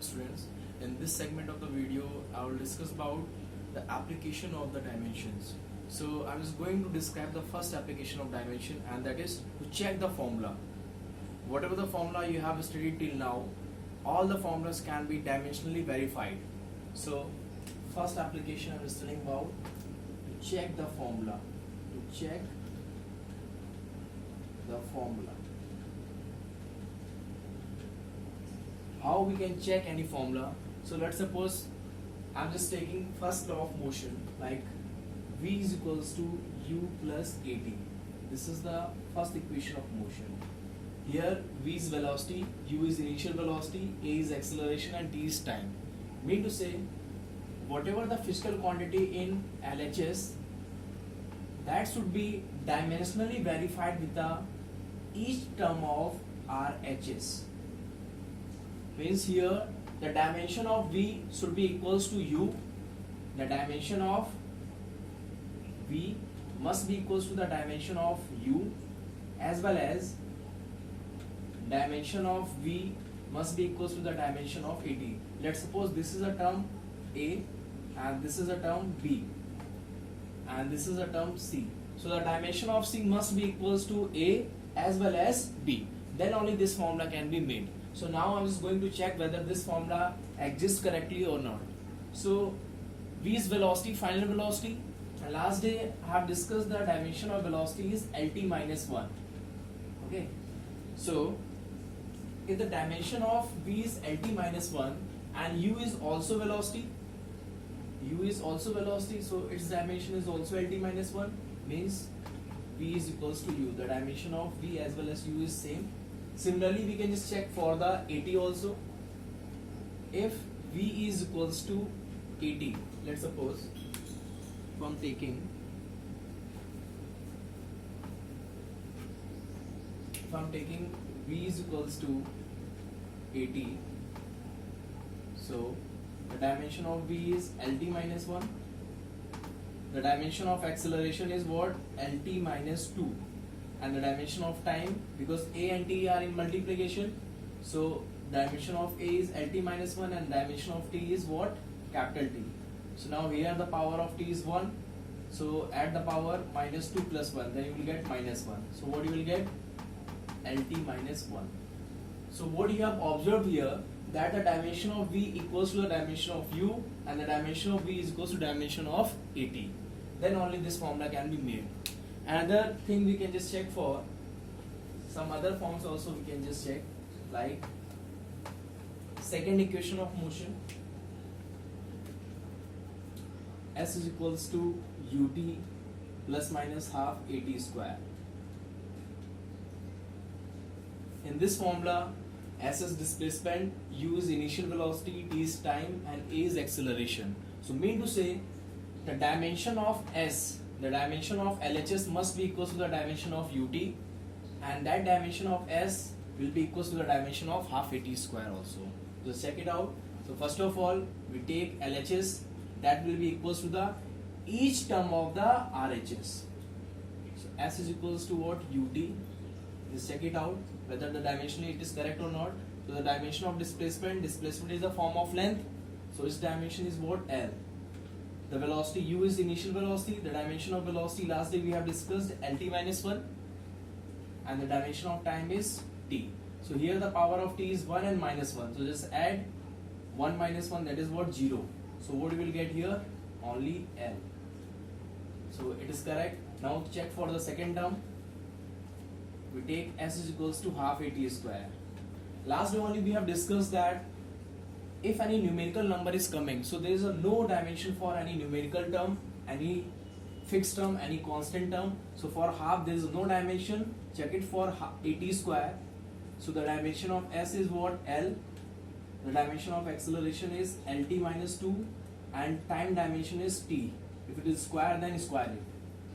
students. In this segment of the video, I will discuss about the application of the dimensions. So I was going to describe the first application of dimension, and that is to check the formula. Whatever the formula you have studied till now, all the formulas can be dimensionally verified. So first application I was telling about to check the formula. To check the formula. How we can check any formula? So let's suppose I'm just taking first law of motion, like v is equals to u plus at. This is the first equation of motion. Here v is velocity, u is initial velocity, a is acceleration, and t is time. Mean to say, whatever the physical quantity in LHS, that should be dimensionally verified with the each term of RHS. Means here the dimension of v should be equals to u. The dimension of v must be equals to the dimension of u, as well as dimension of v must be equals to the dimension of at. Let's suppose this is a term a, and this is a term b, and this is a term c. So the dimension of c must be equals to a as well as b. Then only this formula can be made. So now I was going to check whether this formula exists correctly or not. So v is velocity, final velocity, and last day I have discussed the dimension of velocity is Lt minus 1. Okay. So if the dimension of v is Lt minus 1 and u is also velocity, so its dimension is also Lt minus 1, means v is equals to u. The dimension of v as well as u is same. Similarly, we can just check for the at also. If v is equals to at, let's suppose if I'm taking v is equals to at, so the dimension of v is Lt minus 1. The dimension of acceleration is what? Lt minus 2. And the dimension of time, because a and t are in multiplication, so dimension of a is Lt minus 1 and dimension of t is what? Capital T. So now here the power of t is 1, so add the power minus 2 plus 1, then you will get minus 1. So what you will get? Lt minus 1. So what you have observed here, that the dimension of v equals to the dimension of u, and the dimension of v is equals to dimension of at. Then only this formula can be made. Another thing we can just check for some other forms also, we can just check, like second equation of motion, s is equals to ut plus minus half at square. In this formula, s is displacement, u is initial velocity, t is time, and a is acceleration. So mean to say, the dimension of s, the dimension of LHS must be equal to the dimension of ut, and that dimension of s will be equal to the dimension of half at square also. So check it out. So first of all, we take LHS, that will be equal to the each term of the RHS. So s is equals to what? Ut. Just check it out whether the dimension it is correct or not. So the dimension of displacement is a form of length, so its dimension is what? L. The velocity u is initial velocity, the dimension of velocity last day we have discussed Lt minus 1, and the dimension of time is t. So here the power of t is 1 and minus 1, so just add 1 minus 1, that is what? 0. So what you will get here? Only L. So it is correct. Now check for the second term. We take s is equals to half at square. Last day only we have discussed that if any numerical number is coming, so there is no dimension for any numerical term, any fixed term, any constant term. So for half there is no dimension. Check it for at square. So the dimension of s is what? L. The dimension of acceleration is Lt minus 2, and time dimension is t. If it is square, then square it.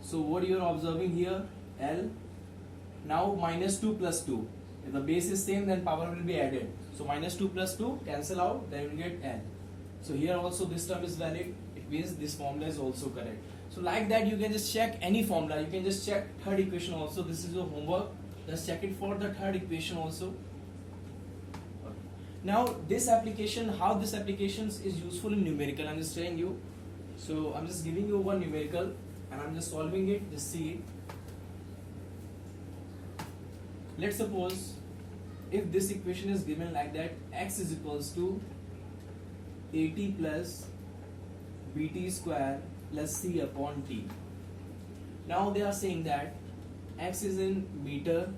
So what you are observing here? L. Now minus 2 plus 2. If the base is same, then power will be added. So minus 2 plus 2 cancel out, then you will get L. So here also this term is valid. It means this formula is also correct. So like that you can just check any formula. You can just check third equation also. This is your homework. Just check it for the third equation also. Okay. Now this application, how this application is useful in numerical, I'm just telling you. So I'm just giving you one numerical and I'm just solving it, just see it. Let's suppose if this equation is given like that, x is equals to at plus bt square plus c upon t. Now they are saying that x is in meter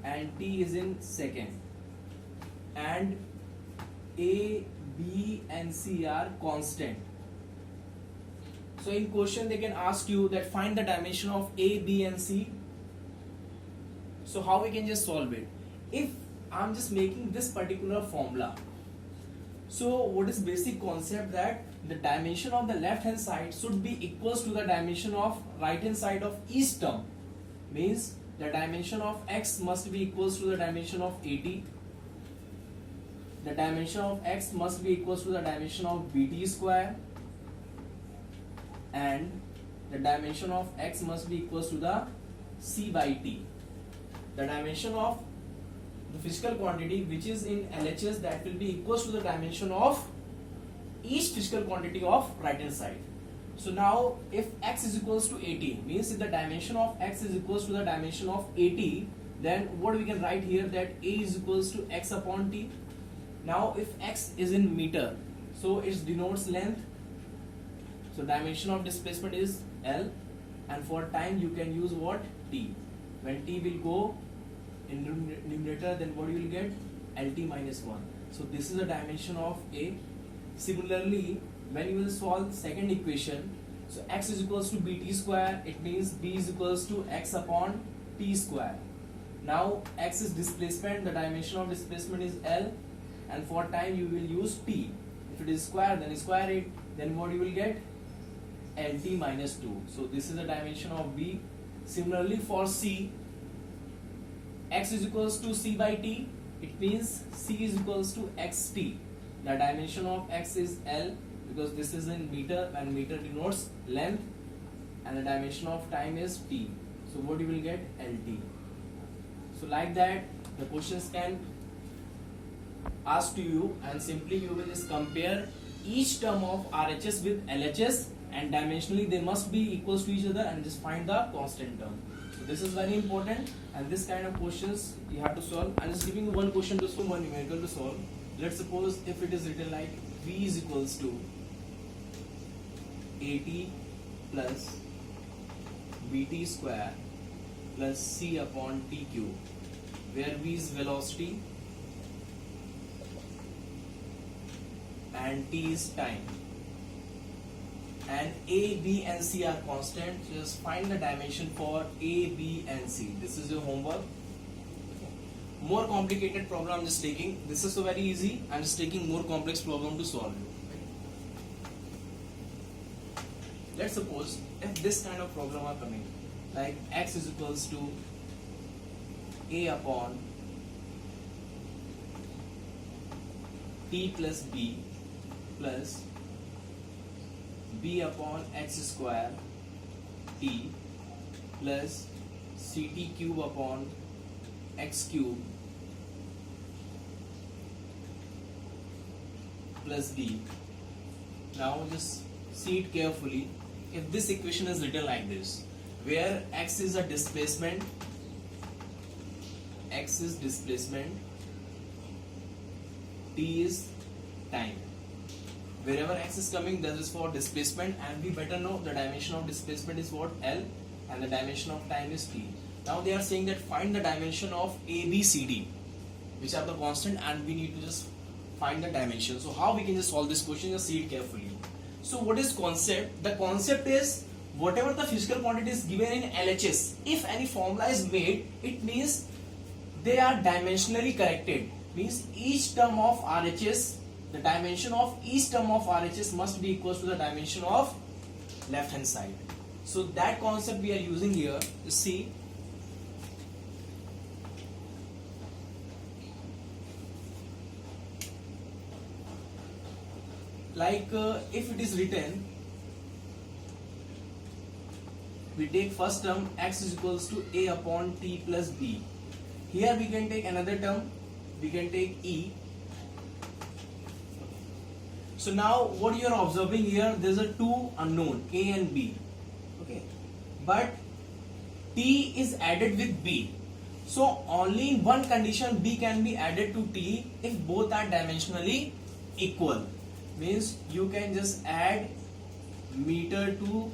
and t is in second, and a, b and c are constant. So in question they can ask you that find the dimension of a, b and c. So how we can just solve it? If I'm just making this particular formula, so what is basic concept that the dimension of the left hand side should be equals to the dimension of right hand side of each term. Means the dimension of x must be equals to the dimension of at. The dimension of x must be equals to the dimension of bt square, and the dimension of x must be equals to the c by t. The dimension of the physical quantity which is in LHS, that will be equals to the dimension of each physical quantity of right hand side. So now if x is equals to 80, means if the dimension of x is equals to the dimension of 80, then what we can write here, that a is equals to x upon t. Now if x is in meter, so it denotes length, so dimension of displacement is L, and for time you can use what, t. When t will go in numerator, then what you will get, LT minus 1. So this is the dimension of A. Similarly, when you will solve second equation, so x is equals to bt square, it means b is equals to x upon t square. Now x is displacement, the dimension of displacement is L, and for time you will use t. If it is square, then square it, then what you will get, LT minus 2. So this is the dimension of B. Similarly for C, x is equals to c by t, it means c is equals to xt. The dimension of x is L, because this is in meter and meter denotes length, and the dimension of time is t. So what you will get, LT. So like that the questions can ask to you, and simply you will just compare each term of RHS with LHS, and dimensionally they must be equals to each other, and just find the constant term. So this is very important, and this kind of questions you have to solve. I'm just giving you one question to solve, one numerical to solve. Let's suppose if it is written like V is equals to AT plus BT square plus C upon TQ, where V is velocity and T is time, and A, B and C are constant. Just find the dimension for A, B and C. This is your homework. More complicated problem I'm just taking. This is so very easy. I'm just taking more complex problem to solve it. Let's suppose if this kind of problem are coming, like x is equals to A upon T plus B plus B upon x square T plus Ct cube upon x cube plus b. Now just see it carefully. If this equation is written like this, where x is a displacement, x is displacement, t is time. Wherever x is coming, that is for displacement, and we better know the dimension of displacement is what, L, and the dimension of time is t. Now they are saying that find the dimension of A, B, C, D, which are the constant, and we need to just find the dimension. So how we can just solve this question? Just see it carefully. So what is concept? The concept is whatever the physical quantity is given in LHS, if any formula is made, it means they are dimensionally corrected. Means each term of RHS, the dimension of each term of RHS must be equal to the dimension of left hand side. So that concept we are using here. See, like if it is written, we take first term x is equals to A upon T plus B. Here we can take another term, we can take E, So now what you are observing here, there's a two unknown A and B. Okay, but T is added with B. So only in one condition B can be added to T if both are dimensionally equal. Means you can just add meter to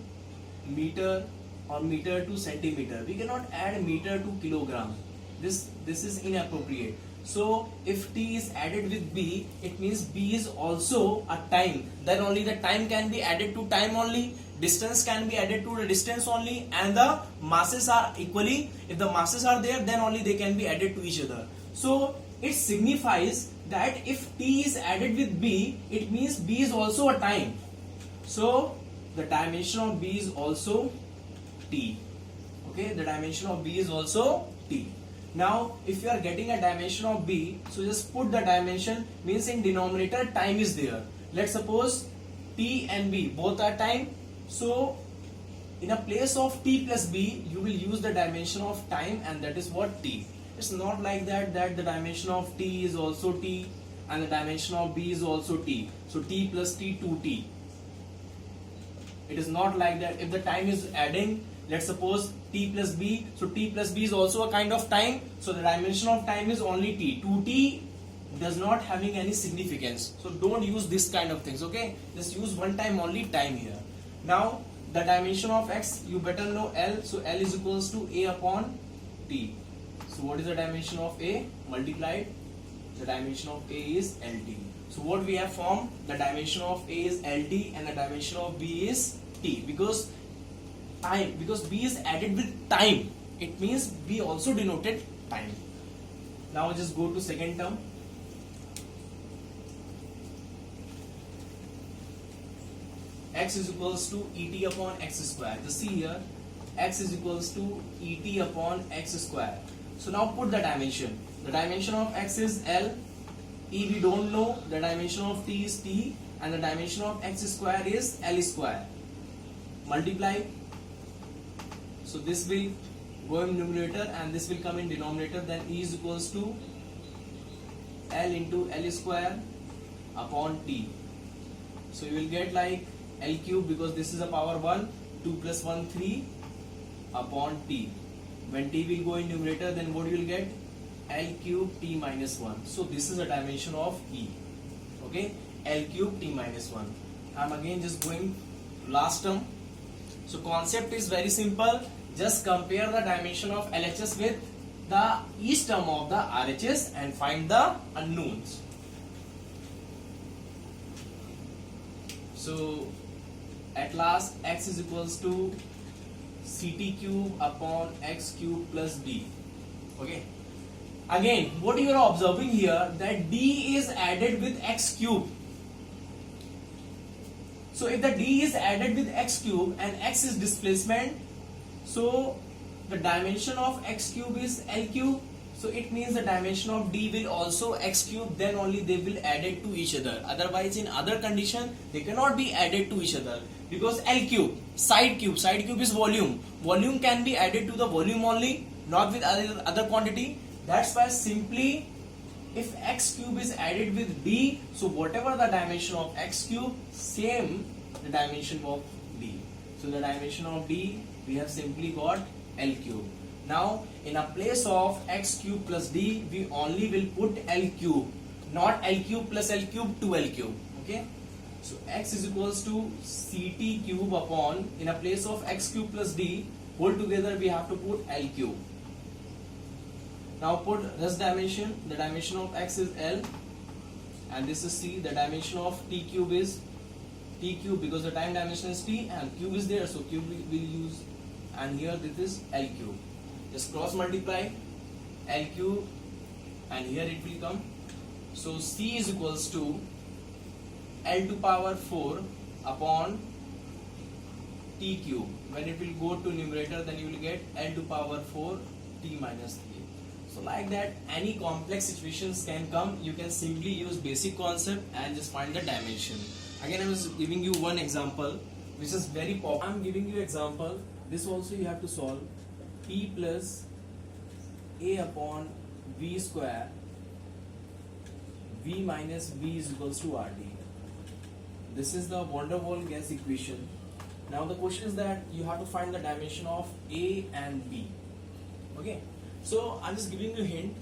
meter or meter to centimeter. We cannot add meter to kilogram. This is inappropriate. So if T is added with B, it means B is also a time. Then only the time can be added to time only. Distance can be added to the distance only, and the masses are equally. If the masses are there, then only they can be added to each other. So it signifies that if T is added with B, it means B is also a time. So the dimension of B is also T. Okay, the dimension of B is also T. Now if you are getting a dimension of B, so just put the dimension, means in denominator time is there. Let's suppose T and B both are time. So in a place of T plus B, you will use the dimension of time, and that is what T. It's not like that the dimension of T is also T and the dimension of B is also T. So T plus T 2T. It is not like that. If the time is adding, let's suppose T plus B, so T plus B is also a kind of time. So the dimension of time is only T. 2T does not having any significance. So don't use this kind of things. Okay, just use one time only time here. Now the dimension of X, you better know L. So L is equals to A upon T. So what is the dimension of A? Multiplied. The dimension of A is LT. So what we have formed, the dimension of A is LT and the dimension of B is T, because time, because B is added with time, it means B also denoted time. Now just go to second term. X is equals to Et upon x square. Just see here, x is equals to Et upon x square. So now put the dimension. The dimension of x is L. E we don't know. The dimension of T is T, and the dimension of x square is L square. Multiply. So this will go in numerator and this will come in denominator. Then E is equals to L into L square upon T. So you will get like L cube, because this is a power 1. 2 plus 1 3 upon T. When T will go in numerator, then what you will get? L cube T minus 1. So this is a dimension of E. Okay, L cube T minus 1. I'm again just going last term. So concept is very simple. Just compare the dimension of LHS with the each term of the RHS and find the unknowns. So at last x is equals to ct cube upon x cube plus d. Okay. Again, what you are observing here, that d is added with x cube. So if the d is added with x cube and x is displacement, so the dimension of x cube is L cube. So it means the dimension of d will also x cube, then only they will add it to each other. Otherwise in other condition they cannot be added to each other, because L cube, side cube is volume. Volume can be added to the volume only, not with other quantity. That's why simply if x cube is added with d, so whatever the dimension of x cube, same the dimension of d. So the dimension of d, we have simply got L cube. Now in a place of x cube plus d, we only will put L cube, not L cube plus L cube to L cube. Okay, so x is equals to ct cube upon, in a place of x cube plus d, whole together we have to put L cube. Now put this dimension, the dimension of x is L and this is c. The dimension of t cube is t cube, because the time dimension is t and cube is there, so cube we will use, and here this is L cube. Just cross multiply L cube and here it will come. So c is equals to L to power 4 upon t cube. When it will go to numerator, then you will get L to power 4 t minus 3. So like that, any complex situations can come. You can simply use basic concept and just find the dimension. Again, I was giving you one example which is very popular. I am giving you example. This also you have to solve. P plus A upon V square, V minus V is equals to RD. this is the van der Waals gas equation. Now the question is that you have to find the dimension of A and B. Okay, so I'm just giving you a hint.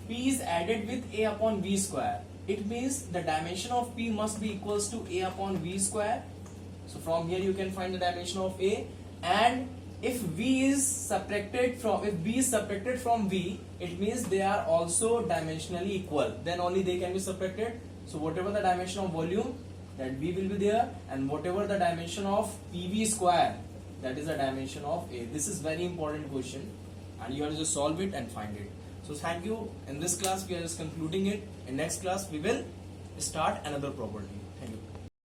P is added with A upon V square. It means the dimension of P must be equals to A upon V square. So from here you can find the dimension of A, and if B is subtracted from V, it means they are also dimensionally equal. Then only they can be subtracted. So whatever the dimension of volume, that V will be there, and whatever the dimension of PV square, that is the dimension of A. This is very important question, and you have to just solve it and find it. So thank you. In this class we are just concluding it. In next class we will start another property.